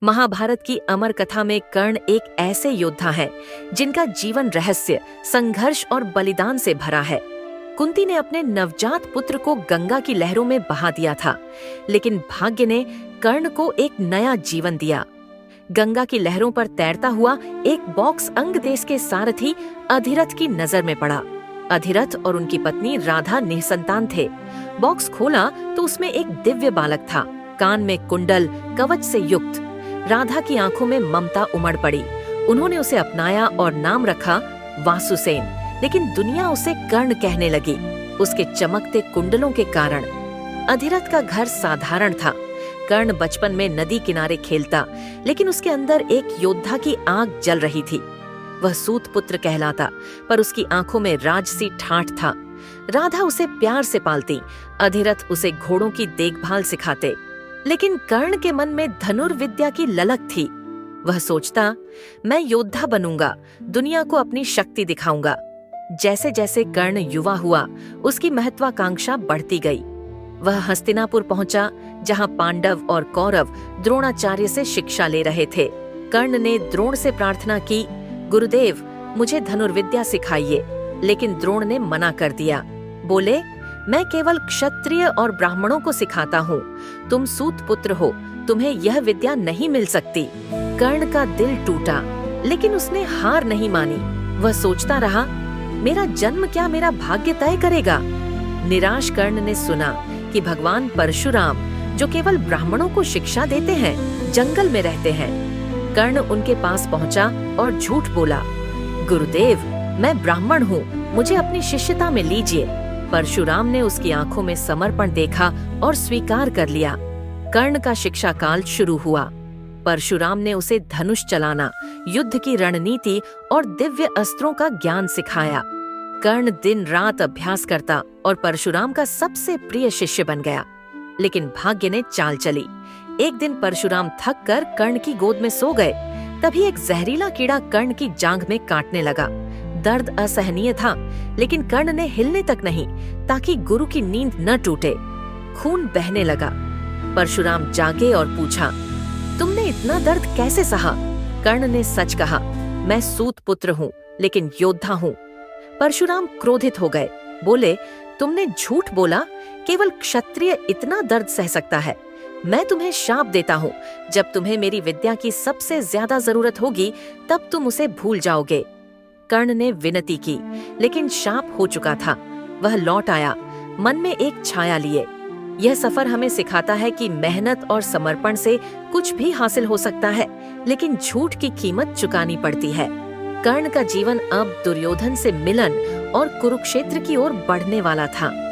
महाभारत की अमर कथा में कर्ण एक ऐसे योद्धा हैं जिनका जीवन रहस्य संघर्ष और बलिदान से भरा है। कुंती ने अपने नवजात पुत्र को गंगा की लहरों में बहा दिया था, लेकिन भाग्य ने कर्ण को एक नया जीवन दिया। गंगा की लहरों पर तैरता हुआ एक बॉक्स अंग देश के सारथी अधिरथ की नजर में पड़ा। अधिरथ और उनकी पत्नी राधा निसंतान थे। बॉक्स खोला तो उसमें एक दिव्य बालक था, कान में कुंडल, कवच से युक्त। राधा की आंखों में ममता उमड़ पड़ी। उन्होंने उसे अपनाया और नाम रखा वासुसेन। लेकिन दुनिया उसे कर्ण कहने लगी, उसके चमकते कुंडलों के कारण। अधिरथ का घर साधारण था। कर्ण बचपन में नदी किनारे खेलता, लेकिन उसके अंदर एक योद्धा की आग जल रही थी। वह सूत पुत्र कहलाता, पर उसकी आंखों में राजसी ठाठ था। राधा उसे प्यार से पालती, अधिरथ उसे घोड़ों की देखभाल सिखाते। लेकिन कर्ण के मन में धनुर्विद्या की ललक थी। वह सोचता, मैं योद्धा बनूंगा, दुनिया को अपनी शक्ति दिखाऊंगा। जैसे जैसे कर्ण युवा हुआ, उसकी महत्वाकांक्षा बढ़ती गई। वह हस्तिनापुर पहुंचा, जहां पांडव और कौरव द्रोणाचार्य से शिक्षा ले रहे थे। कर्ण ने द्रोण से प्रार्थना की, गुरुदेव मुझे धनुर्विद्या सिखाइए। लेकिन द्रोण ने मना कर दिया। बोले, मैं केवल क्षत्रिय और ब्राह्मणों को सिखाता हूँ, तुम सूत पुत्र हो, तुम्हें यह विद्या नहीं मिल सकती। कर्ण का दिल टूटा, लेकिन उसने हार नहीं मानी। वह सोचता रहा, मेरा जन्म क्या मेरा भाग्य तय करेगा। निराश कर्ण ने सुना कि भगवान परशुराम, जो केवल ब्राह्मणों को शिक्षा देते हैं, जंगल में रहते हैं। कर्ण उनके पास पहुंचा और झूठ बोला, गुरुदेव मैं ब्राह्मण हूँ, मुझे अपनी शिष्यता में लीजिए। परशुराम ने उसकी आंखों में समर्पण देखा और स्वीकार कर लिया। कर्ण का शिक्षा काल शुरू हुआ। परशुराम ने उसे धनुष चलाना, युद्ध की रणनीति और दिव्य अस्त्रों का ज्ञान सिखाया। कर्ण दिन रात अभ्यास करता और परशुराम का सबसे प्रिय शिष्य बन गया। लेकिन भाग्य ने चाल चली। एक दिन परशुराम थक कर कर्ण की गोद में सो गए। तभी एक जहरीला कीड़ा कर्ण की जांघ में काटने लगा। दर्द असहनीय था, लेकिन कर्ण ने हिलने तक नहीं, ताकि गुरु की नींद न टूटे। खून बहने लगा। परशुराम जागे और पूछा, तुमने इतना दर्द कैसे सहा? कर्ण ने सच कहा, मैं सूत पुत्र हूँ, लेकिन योद्धा हूँ। परशुराम क्रोधित हो गए। बोले, तुमने झूठ बोला, केवल क्षत्रिय इतना दर्द सह सकता है। मैं तुम्हें शाप देता हूँ, जब तुम्हें मेरी विद्या की सबसे ज्यादा जरूरत होगी, तब तुम उसे भूल जाओगे। कर्ण ने विनती की, लेकिन शाप हो चुका था। वह लौट आया, मन में एक छाया लिए। यह सफर हमें सिखाता है कि मेहनत और समर्पण से कुछ भी हासिल हो सकता है, लेकिन झूठ की कीमत चुकानी पड़ती है। कर्ण का जीवन अब दुर्योधन से मिलन और कुरुक्षेत्र की ओर बढ़ने वाला था।